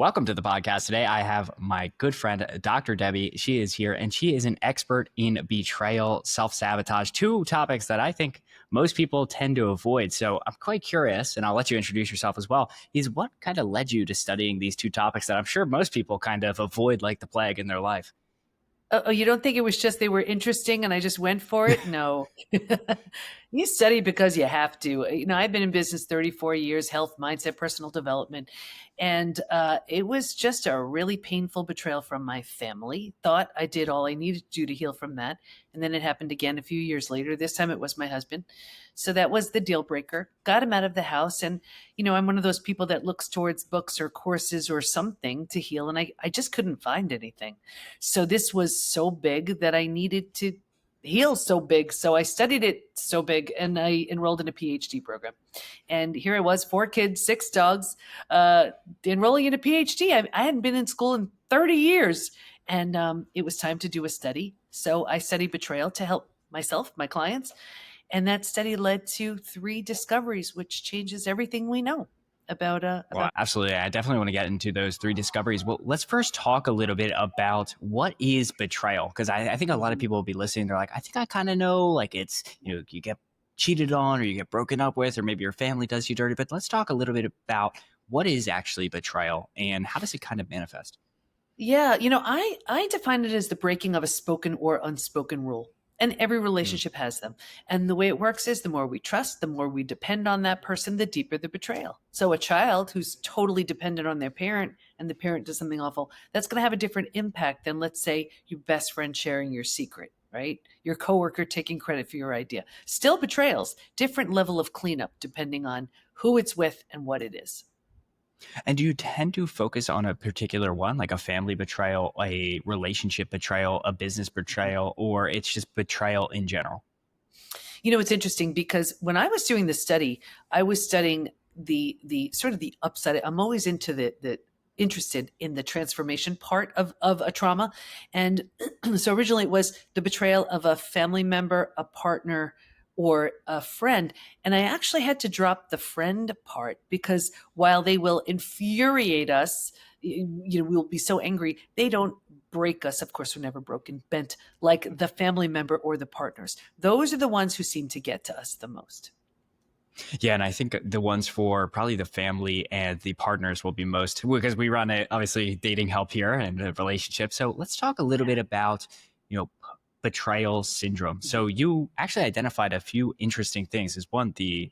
welcome to the podcast today. I have my good friend, Dr. Debi. She is here, and she is an expert in betrayal, self-sabotage, two topics that I think most people tend to avoid. So I'm quite curious, and I'll let you introduce yourself as well, is what kind of led you to studying these two topics that I'm sure most people kind of avoid like the plague in their life? Oh, you don't think it was just they were interesting and I just went for it? No. You study because you have to. I've been in business 34 years, health, mindset, personal development. And it was just a really painful betrayal from my family. Thought I did all I needed to do to heal from that. And then it happened again a few years later. This time it was my husband. So that was the deal breaker. Got him out of the house. And, I'm one of those people that looks towards books or courses or something to heal. And I just couldn't find anything. So this was so big that I needed to heal so big. So I studied it so big and I enrolled in a PhD program. And here I was, 4 kids, 6 dogs, enrolling in a PhD. I hadn't been in school in 30 years. And it was time to do a study. So I studied betrayal to help myself, my clients. And that study led to 3 discoveries, which changes everything we know about. Well, absolutely. I definitely want to get into those 3 discoveries. Well, let's first talk a little bit about what is betrayal, because I think a lot of people will be listening. They're like, I think I kind of know, like it's, you get cheated on or you get broken up with, or maybe your family does you dirty. But let's talk a little bit about what is actually betrayal and how does it kind of manifest? Yeah, I define it as the breaking of a spoken or unspoken rule. And every relationship has them. And the way it works is the more we trust, the more we depend on that person, the deeper the betrayal. So a child who's totally dependent on their parent and the parent does something awful, that's going to have a different impact than, let's say, your best friend sharing your secret, right? Your coworker taking credit for your idea. Still betrayals, different level of cleanup depending on who it's with and what it is. And do you tend to focus on a particular one, like a family betrayal, a relationship betrayal, a business betrayal, or it's just betrayal in general? It's interesting because when I was doing the study, I was studying the sort of the upside. I'm always into the interested in the transformation part of a trauma. And so originally it was the betrayal of a family member, a partner, or a friend. And I actually had to drop the friend part because while they will infuriate us, we'll be so angry, they don't break us. Of course, we're never broken, bent like the family member or the partners. Those are the ones who seem to get to us the most. Yeah, and I think the ones for probably the family and the partners will be most, because we run obviously dating help here and a relationship. So let's talk a little bit about, betrayal syndrome. So you actually identified a few interesting things. Is one, the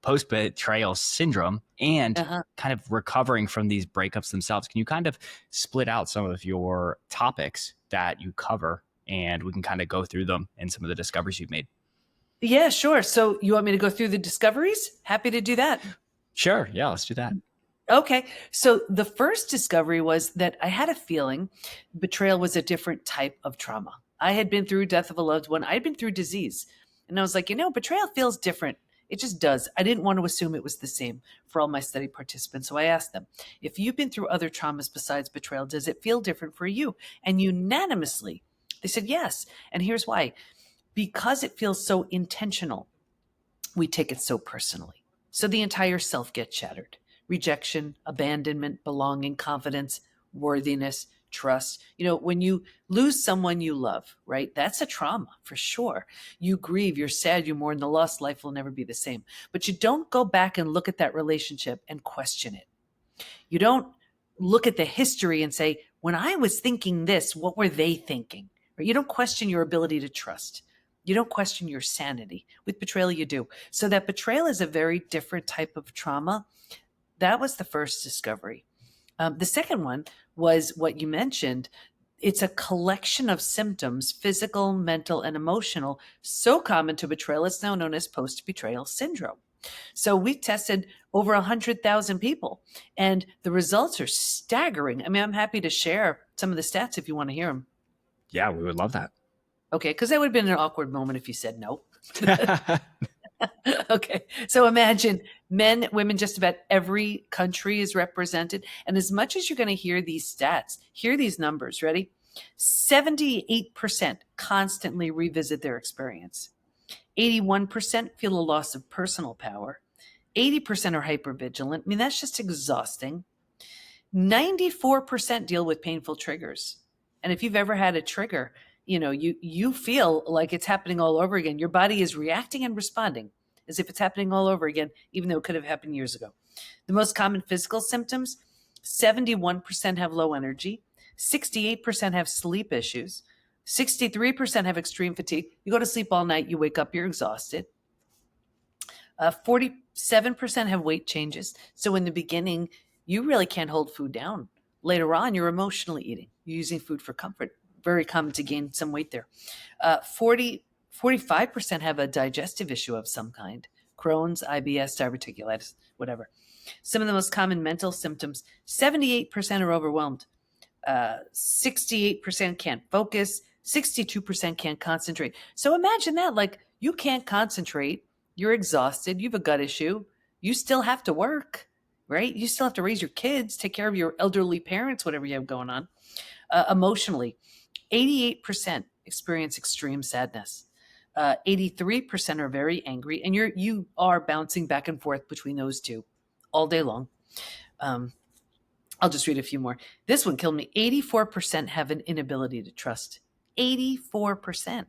post-betrayal syndrome and kind of recovering from these breakups themselves. Can you kind of split out some of your topics that you cover and we can kind of go through them and some of the discoveries you've made? Yeah, sure. So you want me to go through the discoveries? Happy to do that. Sure. Yeah, let's do that. Okay. So the first discovery was that I had a feeling betrayal was a different type of trauma. I had been through death of a loved one. I'd been through disease. And I was like, betrayal feels different. It just does. I didn't want to assume it was the same for all my study participants. So I asked them, if you've been through other traumas besides betrayal, does it feel different for you? And unanimously, they said yes. And here's why. Because it feels so intentional, we take it so personally. So the entire self gets shattered. Rejection, abandonment, belonging, confidence, worthiness, trust. When you lose someone you love, right? That's a trauma for sure. You grieve, you're sad, you mourn the loss, life will never be the same. But you don't go back and look at that relationship and question it. You don't look at the history and say, when I was thinking this, what were they thinking? Or you don't question your ability to trust. You don't question your sanity. With betrayal, you do. So that betrayal is a very different type of trauma. That was the first discovery. The second one was what you mentioned. It's a collection of symptoms, physical, mental, and emotional, so common to betrayal, it's now known as post-betrayal syndrome. So we tested over 100,000 people, and the results are staggering. I mean, I'm happy to share some of the stats if you want to hear them. Yeah, we would love that. Okay, because that would have been an awkward moment if you said no. Okay, so imagine men, women, just about every country is represented. And as much as you're going to hear these stats, hear these numbers, ready? 78% constantly revisit their experience. 81% feel a loss of personal power. 80% are hypervigilant. I mean, that's just exhausting. 94% deal with painful triggers. And if you've ever had a trigger, you feel like it's happening all over again. Your body is reacting and responding as if it's happening all over again, even though it could have happened years ago. The most common physical symptoms, 71% have low energy, 68% have sleep issues, 63% have extreme fatigue. You go to sleep all night, you wake up, you're exhausted. 47% have weight changes. So in the beginning, you really can't hold food down. Later on, you're emotionally eating. You're using food for comfort. Very common to gain some weight there. 45% have a digestive issue of some kind. Crohn's, IBS, diverticulitis, whatever. Some of the most common mental symptoms, 78% are overwhelmed. 68% can't focus. 62% can't concentrate. So imagine that, like, you can't concentrate. You're exhausted. You have a gut issue. You still have to work, right? You still have to raise your kids, take care of your elderly parents, whatever you have going on. Emotionally, 88% experience extreme sadness. 83% are very angry, and you are bouncing back and forth between those two all day long. I'll just read a few more. This one killed me. 84% have an inability to trust. 84%.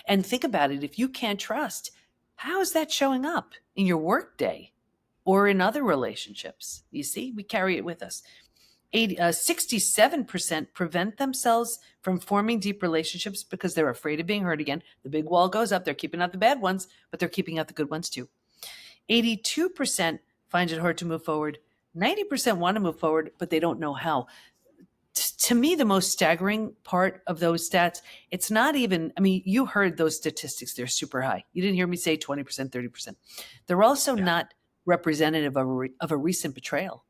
And think about it. If you can't trust, how is that showing up in your workday or in other relationships? You see, we carry it with us. 67% prevent themselves from forming deep relationships because they're afraid of being hurt again. The big wall goes up. They're keeping out the bad ones, but they're keeping out the good ones too. 82% find it hard to move forward. 90% want to move forward, but they don't know how. To me, the most staggering part of those stats, it's not even, you heard those statistics. They're super high. You didn't hear me say 20%, 30%. They're also not representative of a recent betrayal.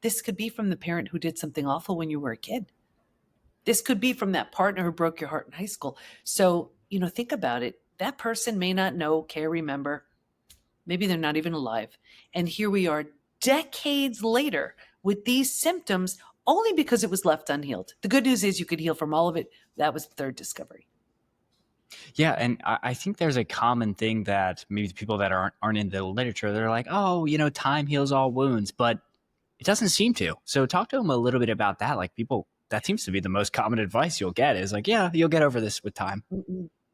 This could be from the parent who did something awful when you were a kid. This could be from that partner who broke your heart in high school. So, think about it. That person may not know, care, remember. Maybe they're not even alive. And here we are decades later with these symptoms only because it was left unhealed. The good news is you could heal from all of it. That was the third discovery. Yeah, and I think there's a common thing that maybe the people that aren't in the literature, they're like, oh, time heals all wounds, but it doesn't seem to. So talk to them a little bit about that. Like, people, that seems to be the most common advice you'll get is like, yeah, you'll get over this with time.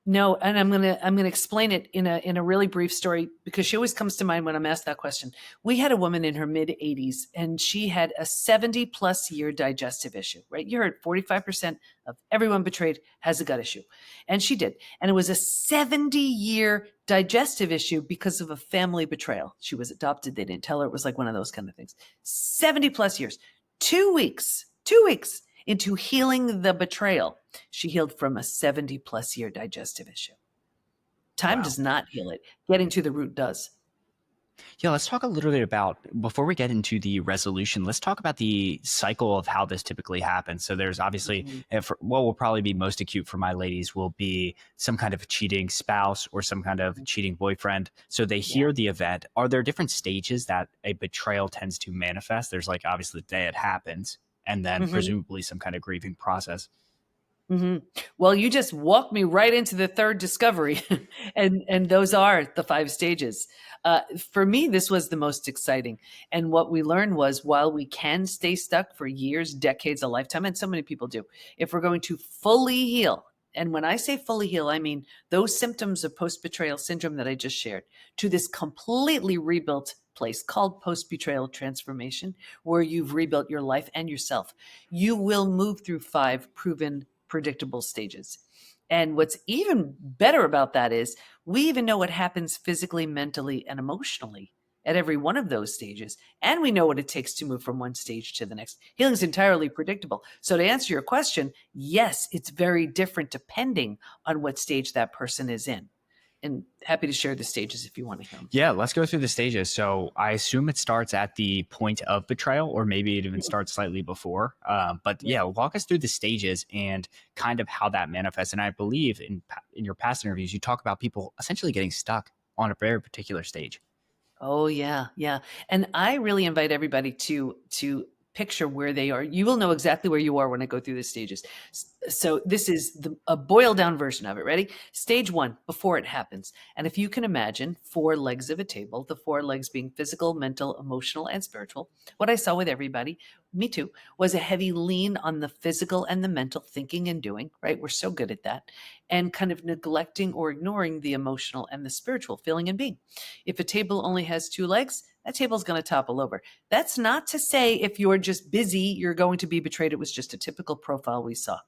No, and I'm gonna explain it in a really brief story because she always comes to mind when I'm asked that question. We had a woman in her mid 80s, and she had a 70+ year digestive issue. Right, you heard 45% of everyone betrayed has a gut issue, and she did, and it was a 70-year digestive issue because of a family betrayal. She was adopted; they didn't tell her. It was like one of those kind of things. 70+ years, 2 weeks into healing the betrayal, she healed from a 70+ year digestive issue. Time does not heal it. Getting to the root does. Yeah, let's talk a little bit about, before we get into the resolution, let's talk about the cycle of how this typically happens. So there's obviously, what will probably be most acute for my ladies will be some kind of cheating spouse or some kind of cheating boyfriend. So they hear the event. Are there different stages that a betrayal tends to manifest? There's like obviously the day it happens, and then presumably some kind of grieving process. Well, you just walked me right into the third discovery, and those are the 5 stages. For me, this was the most exciting. And what we learned was, while we can stay stuck for years, decades, a lifetime, and so many people do, if we're going to fully heal, and when I say fully heal, I mean those symptoms of post-betrayal syndrome that I just shared, to this completely rebuilt place called post-betrayal transformation, where you've rebuilt your life and yourself, you will move through 5 proven predictable stages. And what's even better about that is we even know what happens physically, mentally, and emotionally at every one of those stages. And we know what it takes to move from one stage to the next. Healing is entirely predictable. So to answer your question, yes, it's very different depending on what stage that person is in. And happy to share the stages if you want to hear them. Yeah, let's go through the stages. So I assume it starts at the point of betrayal, or maybe it even starts slightly before. But walk us through the stages and kind of how that manifests. And I believe in your past interviews, you talk about people essentially getting stuck on a very particular stage. Oh, yeah. And I really invite everybody to picture where they are. You will know exactly where you are when I go through the stages. So this is a boiled down version of it. Ready? Stage 1, before it happens. And if you can imagine 4 legs of a table, the 4 legs being physical, mental, emotional, and spiritual, what I saw with everybody, me too, was a heavy lean on the physical and the mental thinking and doing, right? We're so good at that. And kind of neglecting or ignoring the emotional and the spiritual feeling and being. If a table only has 2 legs, that table's going to topple over. That's not to say if you're just busy, you're going to be betrayed. It was just a typical profile we saw.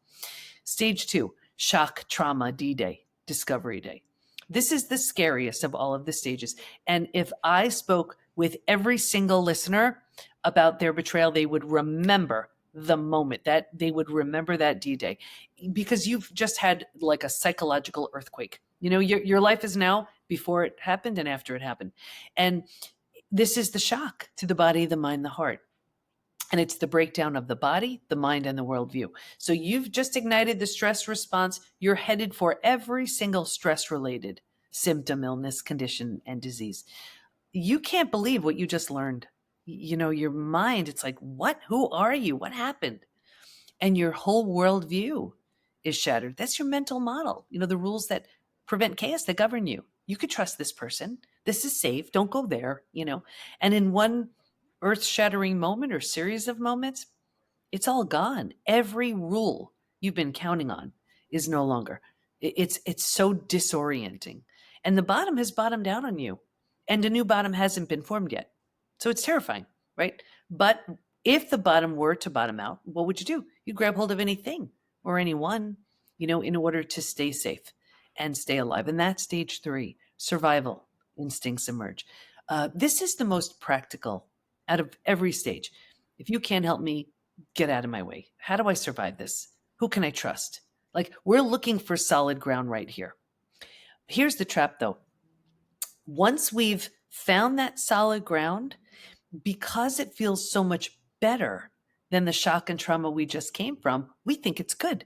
Stage 2, shock, trauma, D-Day, discovery day. This is the scariest of all of the stages. And if I spoke with every single listener about their betrayal, they would remember the moment, that they would remember that D-Day, because you've just had like a psychological earthquake. You know, your life is now before it happened and after it happened. And this is the shock to the body, the mind, the heart. And it's the breakdown of the body, the mind, and the worldview. So you've just ignited the stress response. You're headed for every single stress-related symptom, illness, condition, and disease. You can't believe what you just learned. You know, your mind, it's like, what? Who are you? What happened? And your whole worldview is shattered. That's your mental model. You know, the rules that prevent chaos that govern you. You could trust this person. This is safe. Don't go there, you know. And in one earth-shattering moment or series of moments, it's all gone. Every rule you've been counting on is no longer. It's so disorienting. And the bottom has bottomed out on you. And a new bottom hasn't been formed yet. So it's terrifying, right? But if the bottom were to bottom out, what would you do? You'd grab hold of anything or anyone, you know, in order to stay safe and stay alive. And that's stage 3, survival instincts emerge. This is the most practical out of every stage. If you can't help me, get out of my way. How do I survive this? Who can I trust? Like, we're looking for solid ground right here. Here's the trap, though. Once we've found that solid ground, because it feels so much better than the shock and trauma we just came from, we think it's good.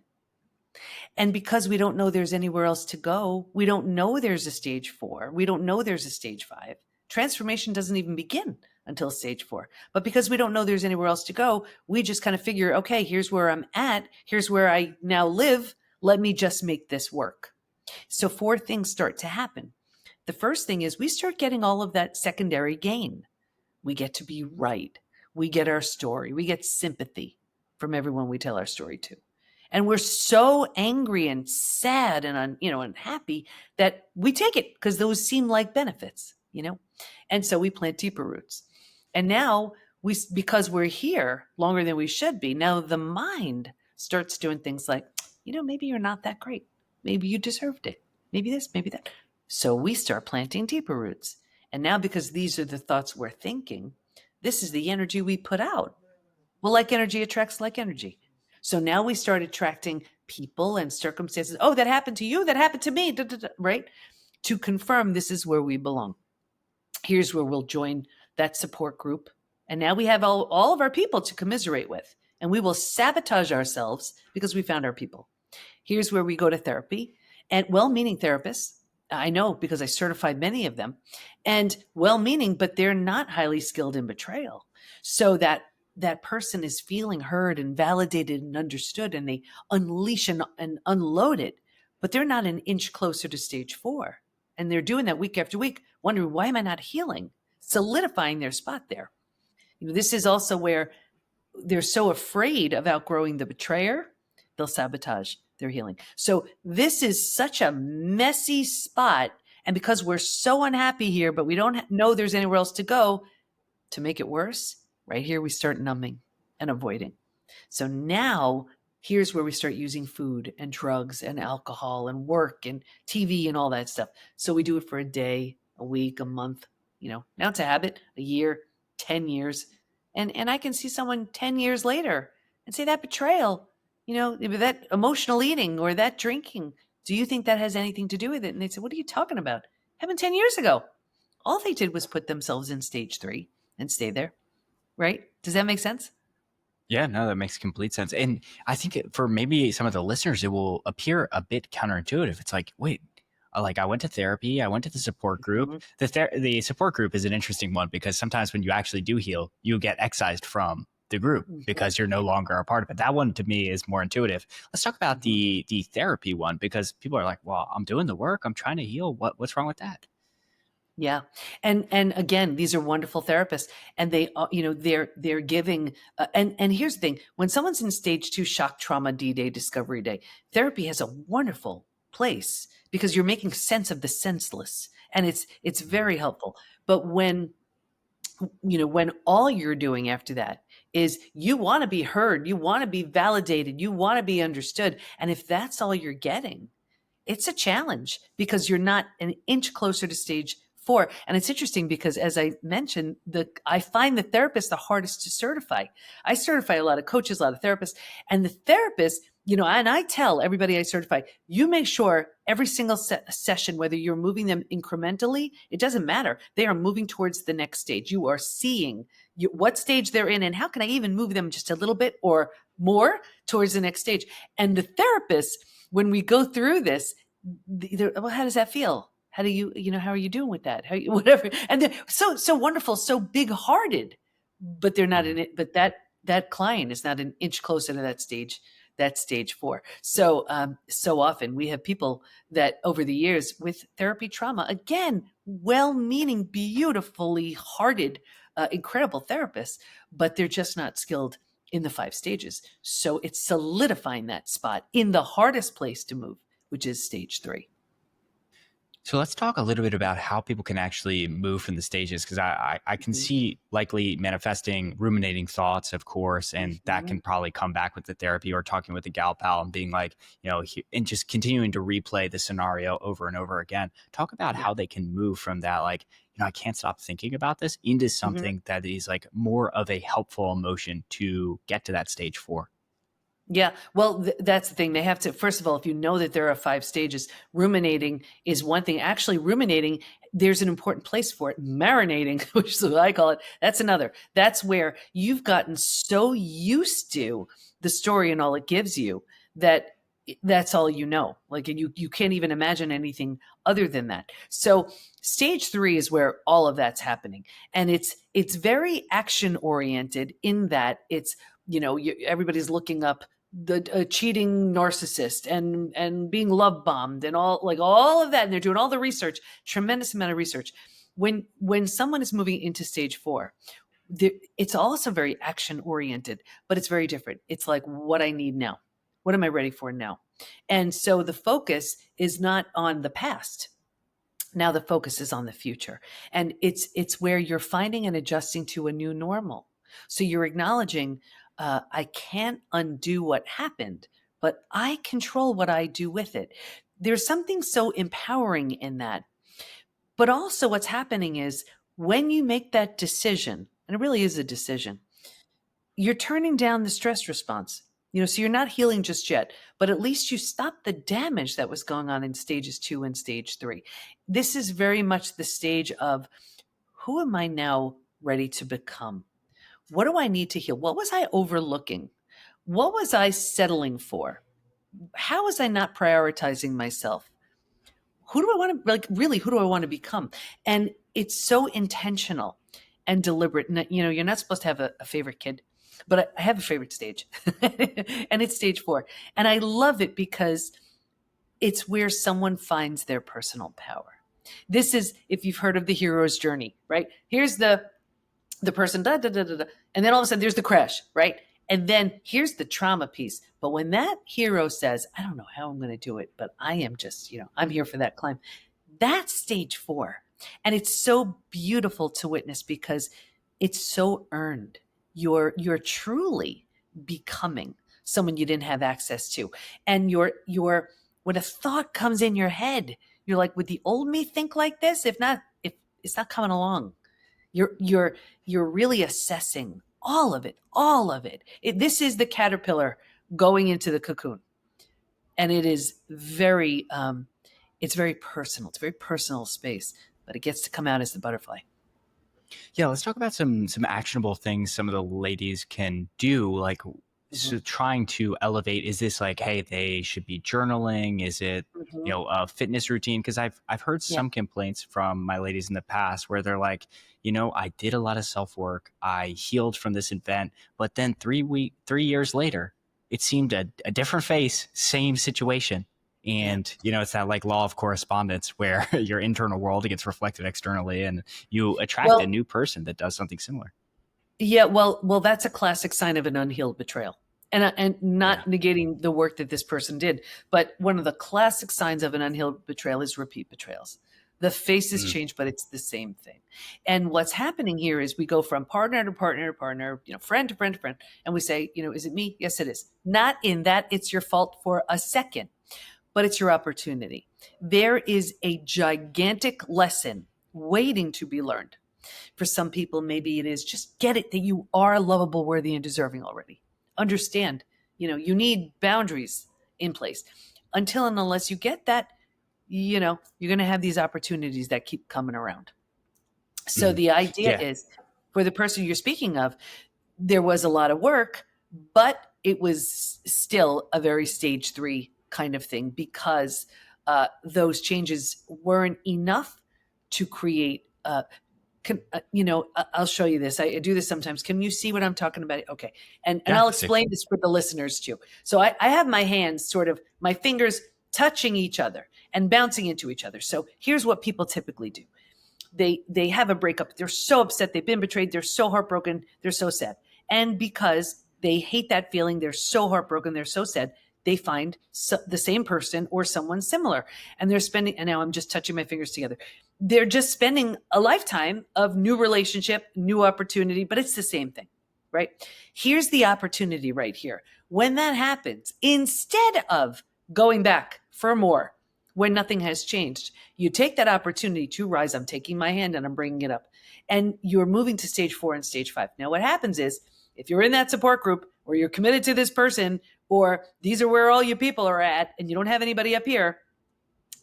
And because we don't know there's anywhere else to go, we don't know there's a stage 4, we don't know there's a stage 5. Transformation doesn't even begin until stage 4. But because we don't know there's anywhere else to go, we just kind of figure, okay, here's where I'm at. Here's where I now live. Let me just make this work. So 4 things start to happen. The first thing is we start getting all of that secondary gain. We get to be right. We get our story. We get sympathy from everyone we tell our story to. And we're so angry and sad and unhappy that we take it because those seem like benefits, you know? And so we plant deeper roots. And now because we're here longer than we should be, now the mind starts doing things like, you know, maybe you're not that great. Maybe you deserved it. Maybe this, maybe that. So we start planting deeper roots. And now because these are the thoughts we're thinking, this is the energy we put out. Well, like energy attracts like energy. So now we start attracting people and circumstances. Oh, that happened to you. That happened to me. Right? To confirm this is where we belong. Here's where we'll join that support group. And now we have all of our people to commiserate with. And we will sabotage ourselves because we found our people. Here's where we go to therapy. And well-meaning therapists, I know because I certified many of them, and well-meaning, but they're not highly skilled in betrayal. So that person is feeling heard and validated and understood, and they unleash and unload it, but they're not an inch closer to stage 4. And they're doing that week after week, wondering, why am I not healing? Solidifying their spot there. You know, this is also where they're so afraid of outgrowing the betrayer, they'll sabotage their healing. So this is such a messy spot. And because we're so unhappy here, but we don't know there's anywhere else to go, to make it worse, right here, we start numbing and avoiding. So now here's where we start using food and drugs and alcohol and work and TV and all that stuff. So we do it for a day, a week, a month, you know, now it's a habit, a year, 10 years. And I can see someone 10 years later and say that betrayal, you know, that emotional eating or that drinking, do you think that has anything to do with it? And they say, what are you talking about? Happened 10 years ago. All they did was put themselves in stage 3 and stay there. Right? Does that make sense? Yeah, no, that makes complete sense. And I think for maybe some of the listeners, it will appear a bit counterintuitive. It's like, wait, like I went to therapy, I went to the support group. Mm-hmm. The support group is an interesting one because sometimes when you actually do heal, you get excised from the group Mhm. because you're no longer a part of it. That one to me is more intuitive. Let's talk about Mhm. the therapy one, because people are like, well, I'm doing the work, I'm trying to heal. What's wrong with that? Yeah. And again, these are wonderful therapists, and they they're giving and here's the thing, when someone's in stage 2 shock trauma D-Day discovery day, therapy has a wonderful place because you're making sense of the senseless, and it's very helpful. But when all you're doing after that is you want to be heard, you want to be validated, you want to be understood, and if that's all you're getting, it's a challenge because you're not an inch closer to stage 4. And it's interesting because, as I mentioned, I find the therapist the hardest to certify. I certify a lot of coaches, a lot of therapists, and the therapist, and I tell everybody I certify, you make sure every single session, whether you're moving them incrementally, it doesn't matter. They are moving towards the next stage. You are seeing what stage they're in and how can I even move them just a little bit or more towards the next stage. And the therapist, when we go through this, well, how does that feel? How do how are you doing with that? Whatever. And they're so wonderful, so big hearted, but they're not in it. But that client is not an inch closer to that stage 4. So, so often we have people that over the years with therapy trauma, again, well-meaning, beautifully hearted, incredible therapists, but they're just not skilled in the 5 stages. So it's solidifying that spot in the hardest place to move, which is stage 3. So let's talk a little bit about how people can actually move from the stages, because I can Mhm. see likely manifesting ruminating thoughts, of course, and that Mhm. can probably come back with the therapy or talking with the gal pal and being like, and just continuing to replay the scenario over and over again. Talk about Yeah. how they can move from that, like, I can't stop thinking about this, into Mhm. something that is like more of a helpful emotion to get to that stage 4. Yeah. Well, that's the thing. They have to, first of all, if you know that there are 5 stages, ruminating is one thing. Actually, ruminating, there's an important place for it. Marinating, which is what I call it, that's another. That's where you've gotten so used to the story and all it gives you that that's all you know. Like you can't even imagine anything other than that. So stage 3 is where all of that's happening. And it's very action oriented in that it's, everybody's looking up the cheating narcissist and being love bombed and all of that, and they're doing all the research, tremendous amount of research. When someone is moving into stage 4, it's also very action oriented, but it's very different. It's like, what I need now, what am I ready for now? And so the focus is not on the past. Now the focus is on the future, and it's where you're finding and adjusting to a new normal. So you're acknowledging, I can't undo what happened, but I control what I do with it. There's something so empowering in that. But also, what's happening is when you make that decision, and it really is a decision, you're turning down the stress response. So you're not healing just yet, but at least you stopped the damage that was going on in stages 2 and stage 3. This is very much the stage of, who am I now ready to become? What do I need to heal? What was I overlooking? What was I settling for? How was I not prioritizing myself? Who do I want to, like, really, who do I want to become? And it's so intentional and deliberate. And, you're not supposed to have a favorite kid, but I have a favorite stage, and it's stage 4. And I love it because it's where someone finds their personal power. This is, if you've heard of the hero's journey, right? Here's the person, da, da, da, da, da, and then all of a sudden there's the crash, right? And then here's the trauma piece. But when that hero says, I don't know how I'm going to do it, but I am just, I'm here for that climb, that's stage 4. And it's so beautiful to witness because it's so earned. You're truly becoming someone you didn't have access to. And you're when a thought comes in your head, you're like, would the old me think like this? If it's not coming along, you're really assessing all of it, all of it. This is the caterpillar going into the cocoon, and it is it's very personal. It's a very personal space, but it gets to come out as the butterfly. Yeah, let's talk about some actionable things some of the ladies can do. Like, Mhm. so trying to elevate, is this like, hey, they should be journaling? Is it, Mhm. a fitness routine? Because I've heard Yeah. some complaints from my ladies in the past where they're like, I did a lot of self work, I healed from this event, but then 3 years later, it seemed a different face, same situation. Yeah. And it's that like law of correspondence where your internal world gets reflected externally, and you attract a Well, new person that does something similar. yeah, well, that's a classic sign of an unhealed betrayal. And Yeah. not negating the work that this person did, but one of the classic signs of an unhealed betrayal is repeat betrayals. The faces Mm. change, but it's the same thing. And what's happening here is we go from partner to partner to partner, friend to friend to friend, and we say, is it me? Yes, it is. Not in that it's your fault for a second, but it's your opportunity. There is a gigantic lesson waiting to be learned. For some people, maybe it is just get it that you are lovable, worthy, and deserving already. Understand, you need boundaries in place. Until and unless you get that, you're going to have these opportunities that keep coming around. So Mhm. the idea Yeah. is for the person you're speaking of, there was a lot of work, but it was still a very stage 3 kind of thing because those changes weren't enough to create I'll show you this. I do this sometimes. Can you see what I'm talking about? Okay. And Yeah. I'll See. explain this for the listeners too. So I have my hands sort of, my fingers touching each other and bouncing into each other. So here's what people typically do. They have a breakup. They're so upset. They've been betrayed. They're so heartbroken. They're so sad. And because they hate that feeling, they're so heartbroken. They're so sad. They find the same person or someone similar. And they're spending, and now I'm just touching my fingers together. They're just spending a lifetime of new relationship, new opportunity, but it's the same thing, right? Here's the opportunity right here. When that happens, instead of going back for more, when nothing has changed, you take that opportunity to rise. I'm taking my hand and I'm bringing it up. And you're moving to stage 4 and stage 5. Now, what happens is if you're in that support group or you're committed to this person, or these are where all you people are at and you don't have anybody up here,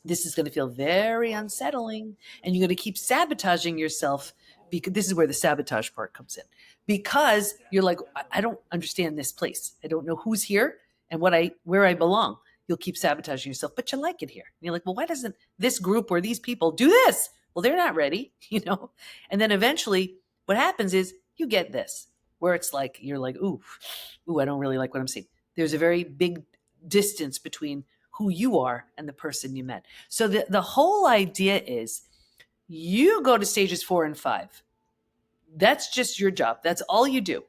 this is going to feel very unsettling and you're going to keep sabotaging yourself, because this is where the sabotage part comes in, because you're like, I don't understand this place. I don't know who's here and where I belong. You'll keep sabotaging yourself, but you like it here. And you're like, well, why doesn't this group or these people do this? Well, they're not ready, And then eventually what happens is you get this, where it's like, you're like, ooh, I don't really like what I'm seeing. There's a very big distance between who you are and the person you met. So the whole idea is you go to stages 4 and 5. That's just your job. That's all you do.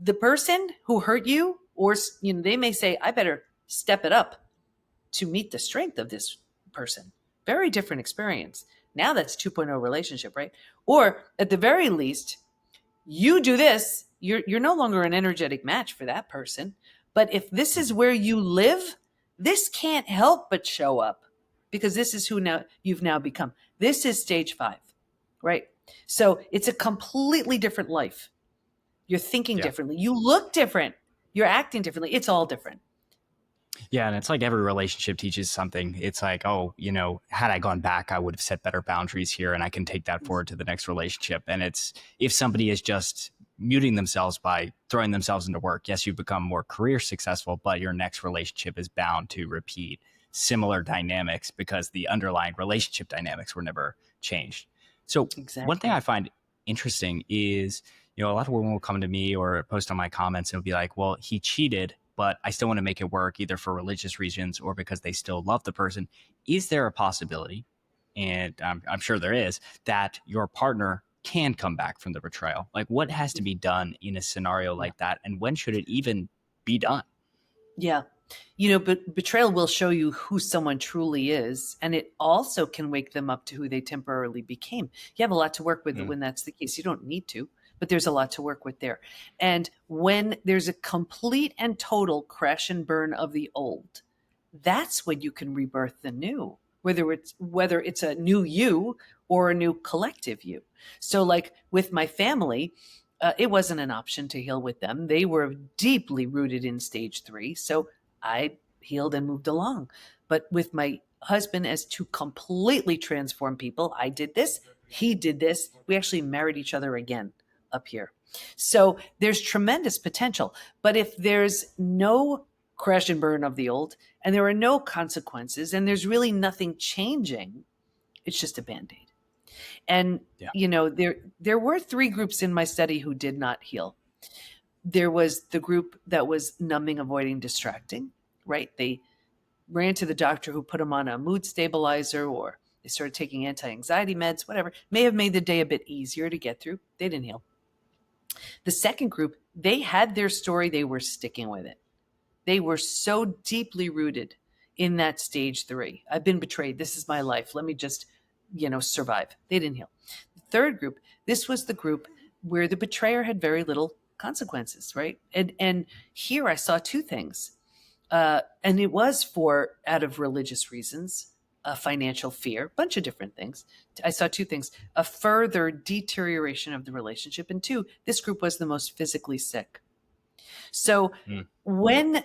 The person who hurt you, or they may say, I better step it up to meet the strength of this person. Very different experience. Now that's 2.0 relationship, right? Or at the very least, you do this, you're no longer an energetic match for that person. But if this is where you live, this can't help but show up, because this is who now you've now become. This is stage 5, right? So it's a completely different life. You're thinking Yeah. differently. You look different. You're acting differently. It's all different. Yeah, and it's like every relationship teaches something. It's like, oh, had I gone back, I would have set better boundaries here, and I can take that forward to the next relationship. And it's, if somebody is just muting themselves by throwing themselves into work, yes, you become more career successful, but your next relationship is bound to repeat similar dynamics because the underlying relationship dynamics were never changed. So one thing Exactly. I find interesting is, a lot of women will come to me or post on my comments and will be like, well, he cheated, but I still want to make it work, either for religious reasons or because they still love the person. Is there a possibility, and I'm sure there is, that your partner can come back from the betrayal? Like, what has to be done in a scenario Yeah. like that? And when should it even be done? Yeah. But betrayal will show you who someone truly is, and it also can wake them up to who they temporarily became. You have a lot to work with Mm. when that's the case. You don't need to, but there's a lot to work with there. And when there's a complete and total crash and burn of the old, that's when you can rebirth the new, whether it's a new you or a new collective you. So like with my family, it wasn't an option to heal with them. They were deeply rooted in stage 3. So I healed and moved along. But with my husband, as two completely transformed people, I did this, he did this. We actually married each other again up here. So there's tremendous potential. But if there's no crash and burn of the old, and there are no consequences, and there's really nothing changing, it's just a Band-Aid. And Yeah. there were three groups in my study who did not heal. There was the group that was numbing, avoiding, distracting, right? They ran to the doctor who put them on a mood stabilizer, or they started taking anti-anxiety meds, whatever. May have made the day a bit easier to get through. They didn't heal. The second group, they had their story. They were sticking with it. They were so deeply rooted in that stage 3. I've been betrayed. This is my life. Let me just, survive. They didn't heal. The third group, this was the group where the betrayer had very little consequences, right? And here I saw two things. And it was for out of religious reasons, financial fear, a bunch of different things. I saw two things: a further deterioration of the relationship, and two, this group was the most physically sick. So when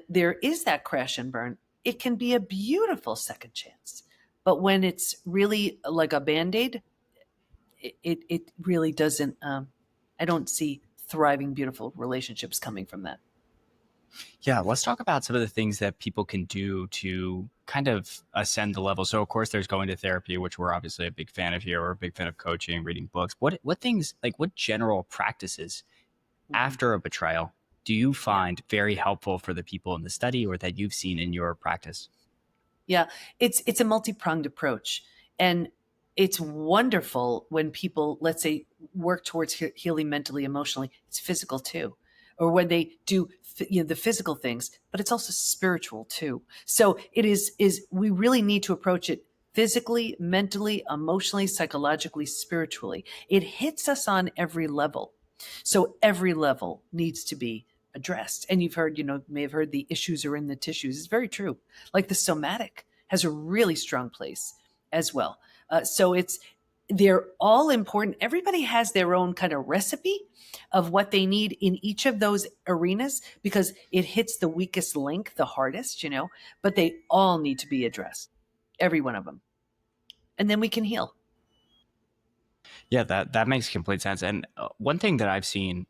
there is that crash and burn, it can be a beautiful second chance. But when it's really like a Band-Aid, it really doesn't. I don't see thriving, beautiful relationships coming from that. Yeah, let's talk about some of the things that people can do to kind of ascend the level. So, of course, there's going to therapy, which we're obviously a big fan of here. We're a big fan of coaching, reading books. What things, like what general practices Mhm. after a betrayal do you Yeah. find very helpful for the people in the study or that you've seen in your practice? Yeah, it's a multi-pronged approach, and it's wonderful when people, let's say, work towards healing mentally, emotionally. It's physical too, or when they do the physical things, but it's also spiritual too. So it is we really need to approach it physically, mentally, emotionally, psychologically, spiritually. It hits us on every level, so every level needs to be addressed. And you've heard, may have heard the issues are in the tissues. It's very true. Like the somatic has a really strong place as well. So they're all important. Everybody has their own kind of recipe of what they need in each of those arenas because it hits the weakest link the hardest, but they all need to be addressed, every one of them. And then we can heal. Yeah, that makes complete sense. And one thing that I've seen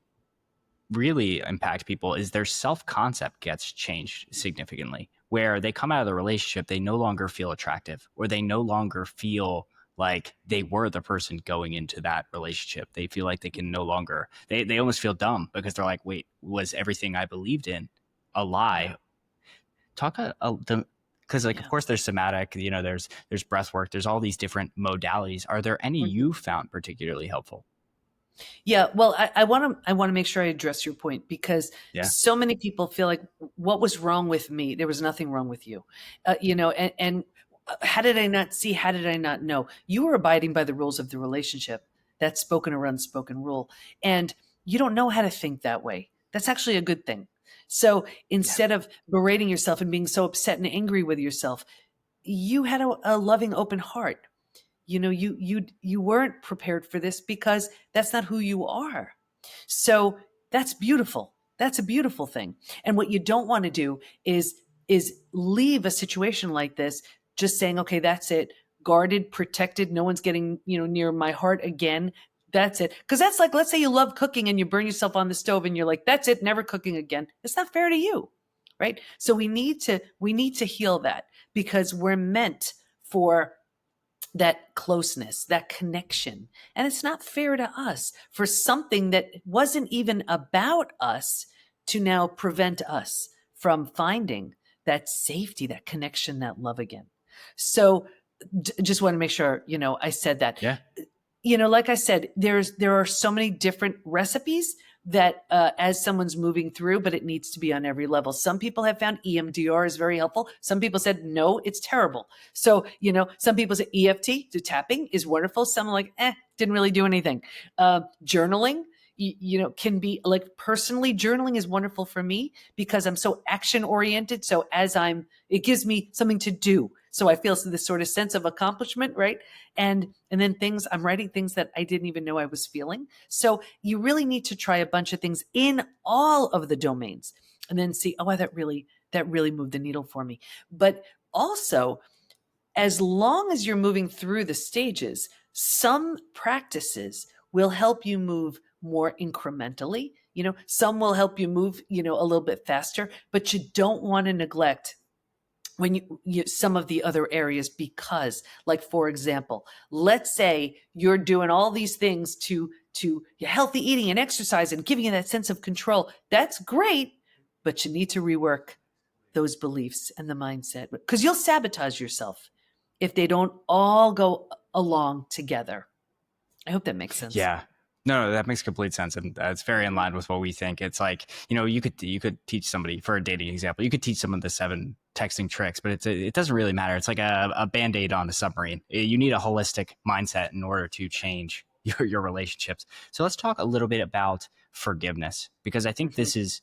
really impact people is their self-concept gets changed significantly, where they come out of the relationship, they no longer feel attractive, or they no longer feel like they were the person going into that relationship. They feel like they can no longer, they almost feel dumb because they're like, wait, was everything I believed in a Yeah. lie? Talk because like, of Yeah. course there's somatic, there's breath work, there's all these different modalities. Are there any Mhm. you found particularly helpful? Yeah, well, I want to make sure I address your point because Yeah. so many people feel like, what was wrong with me? There was nothing wrong with you, and how did I not see? How did I not know? You were abiding by the rules of the relationship, that spoken or unspoken rule, and you don't know how to think that way. That's actually a good thing. So Yeah. instead of berating yourself and being so upset and angry with yourself, you had a loving, open heart. You weren't prepared for this because that's not who you are. So that's beautiful. That's a beautiful thing. And what you don't want to do is leave a situation like this just saying, okay, that's it, guarded, protected, no one's getting near my heart again. That's it. Because that's like, let's say you love cooking and you burn yourself on the stove and you're like, that's it, never cooking again. It's not fair to you, right? So we need to heal that because we're meant for that closeness, that connection. And it's not fair to us for something that wasn't even about us to now prevent us from finding that safety, that connection, that love again. So just want to make sure, I said that. Yeah. Like I said, there are so many different recipes that as someone's moving through, but it needs to be on every level. Some people have found EMDR is very helpful. Some people said, no, it's terrible. So, some people say EFT, the tapping is wonderful. Some are like, didn't really do anything. Journaling, can be like personally journaling is wonderful for me because I'm so action oriented. So it gives me something to do. So I feel this sort of sense of accomplishment, right? And then I'm writing things that I didn't even know I was feeling. So you really need to try a bunch of things in all of the domains and then see, oh, that really moved the needle for me. But also, as long as you're moving through the stages, some practices will help you move more incrementally. Some will help you move, a little bit faster, but you don't want to neglect when some of the other areas, because, like, for example, let's say you're doing all these things to healthy eating and exercise and giving you that sense of control. That's great, but you need to rework those beliefs and the mindset, because you'll sabotage yourself if they don't all go along together. I hope that makes sense. Yeah. No, that makes complete sense, and it's very in line with what we think. It's like, you could teach somebody, for a dating example, you could teach someone the 7 texting tricks, but it doesn't really matter. It's like a band-aid on a submarine. You need a holistic mindset in order to change your relationships. So let's talk a little bit about forgiveness, because I think Mhm. this is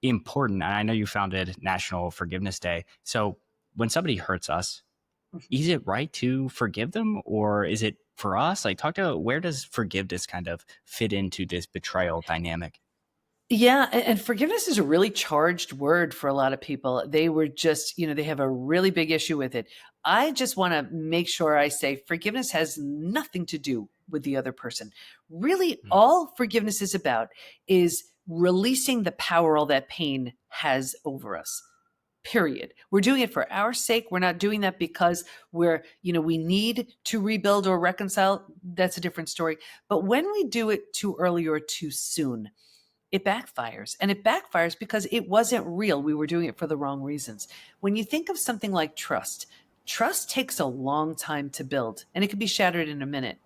important. And I know you founded National Forgiveness Day. So when somebody hurts us, is it right to forgive them, or is it for us? Like, talk to, where does forgiveness kind of fit into this betrayal dynamic? Yeah, and forgiveness is a really charged word for a lot of people. They were just, they have a really big issue with it. I just want to make sure I say forgiveness has nothing to do with the other person. Really, Mm. all forgiveness is about is releasing the power all that pain has over us. Period. We're doing it for our sake. We're not doing that because we need to rebuild or reconcile. That's a different story. But when we do it too early or too soon, it backfires. And it backfires because it wasn't real. We were doing it for the wrong reasons. When you think of something like trust, trust takes a long time to build, and it can be shattered in a minute.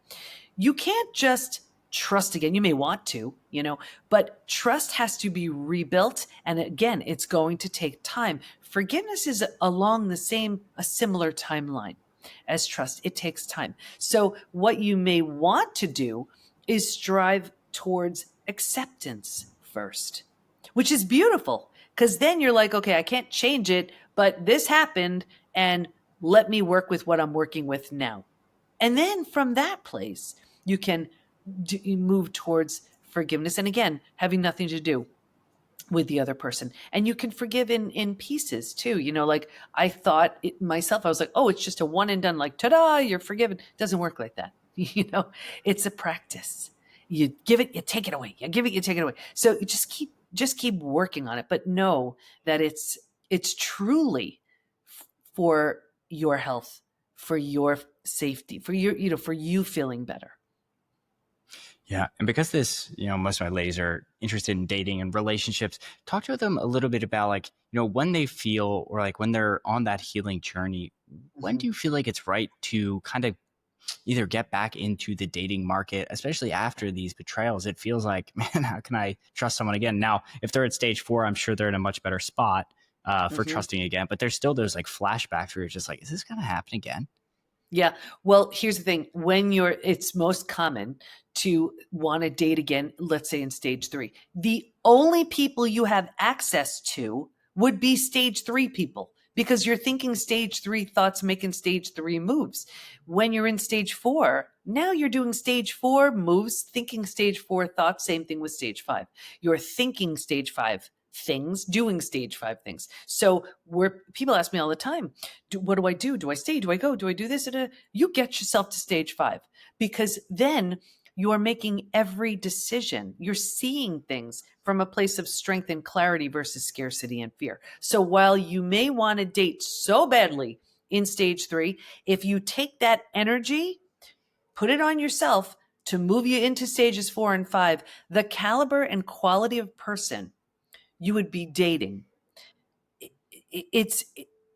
You can't just trust again. You may want to, but trust has to be rebuilt. And again, it's going to take time. Forgiveness is along a similar timeline as trust. It takes time. So what you may want to do is strive towards acceptance first, which is beautiful, because then you're like, okay, I can't change it, but this happened, and let me work with what I'm working with now. And then from that place, you can move towards forgiveness. And again, having nothing to do with the other person. And you can forgive in pieces too. Like, I thought it myself, I was like, oh, it's just a one and done, like, ta-da, you're forgiven. It doesn't work like that. It's a practice. You give it, you take it away. You give it, you take it away. So you just keep working on it, but know that it's truly for your health, for your safety, for for you feeling better. Yeah. And because most of my ladies are interested in dating and relationships, talk to them a little bit about, like, when they feel, or like when they're on that healing journey, when Mhm. do you feel like it's right to kind of either get back into the dating market, especially after these betrayals? It feels like, man, how can I trust someone again? Now, if they're at stage 4, I'm sure they're in a much better spot for Mhm. trusting again. But there's still those like flashbacks where you're just like, is this going to happen again? Yeah. Well, here's the thing. It's most common to want to date again, let's say in stage 3. The only people you have access to would be stage 3 people, because you're thinking stage 3 thoughts, making stage 3 moves. When you're in stage 4, now you're doing stage 4 moves, thinking stage 4 thoughts. Same thing with stage 5. You're thinking stage 5 things, doing stage 5 things. So people ask me all the time, what do I do? Do I stay? Do I go? Do I do this? You get yourself to stage 5, because then you are making every decision. You're seeing things from a place of strength and clarity versus scarcity and fear. So while you may want to date so badly in stage 3, if you take that energy, put it on yourself to move you into stages 4 and 5, the caliber and quality of person you would be dating, it's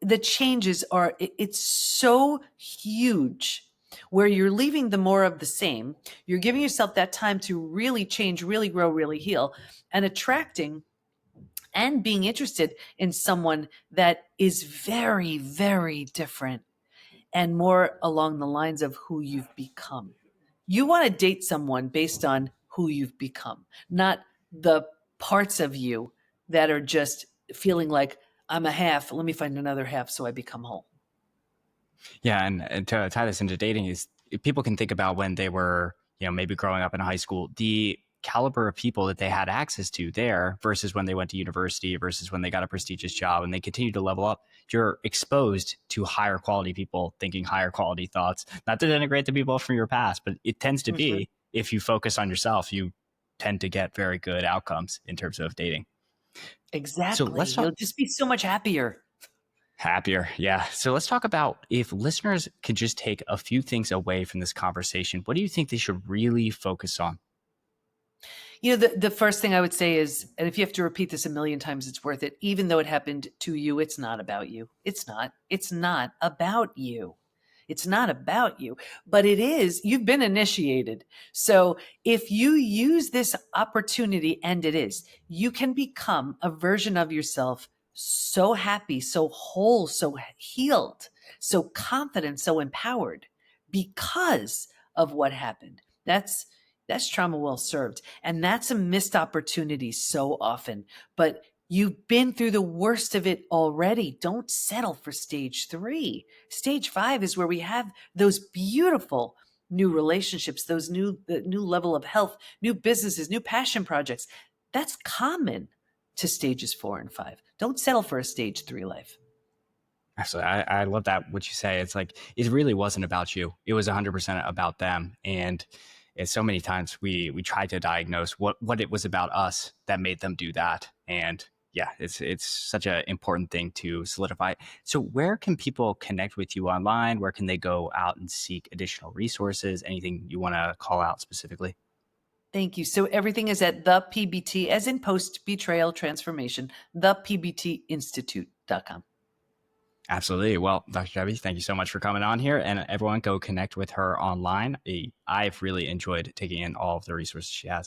the changes are it's so huge, where you're leaving the more of the same. You're giving yourself that time to really change, really grow, really heal, and attracting and being interested in someone that is very, very different and more along the lines of who you've become. You want to date someone based on who you've become, not the parts of you that are just feeling like, I'm a half, let me find another half so I become whole. Yeah, and to tie this into dating is, people can think about when they were, maybe growing up in high school, the caliber of people that they had access to there versus when they went to university versus when they got a prestigious job and they continue to level up. You're exposed to higher quality people thinking higher quality thoughts. Not to denigrate the people from your past, but it tends to Mhm. be, if you focus on yourself, you tend to get very good outcomes in terms of dating. So Exactly. let's talk You'll just be so much happier. happier. Yeah. So let's talk about if listeners could just take a few things away from this conversation, what do you think they should really focus on? The first thing I would say is, and if you have to repeat this a million times, it's worth it. Even though it happened to you, it's not about you. It's not. It's not about you. It's not about you, but it is. You've been initiated. So if you use this opportunity, and it is, you can become a version of yourself so happy, so whole, so healed, so confident, so empowered because of what happened. That's trauma well served. And that's a missed opportunity so often. But you've been through the worst of it already. Don't settle for stage 3. Stage 5 is where we have those beautiful new relationships, those the new level of health, new businesses, new passion projects. That's common to stages 4 and 5. Don't settle for a stage 3 life. Absolutely. I love that what you say. It's like it really wasn't about you. It was 100% about them. And it's so many times we try to diagnose what it was about us that made them do that. And yeah, it's such an important thing to solidify. So where can people connect with you online? Where can they go out and seek additional resources? Anything you want to call out specifically? Thank you. So everything is at the PBT, as in Post Betrayal Transformation, thepbtinstitute.com. Absolutely. Well, Dr. Debbie, thank you so much for coming on here. And everyone go connect with her online. I've really enjoyed taking in all of the resources she has.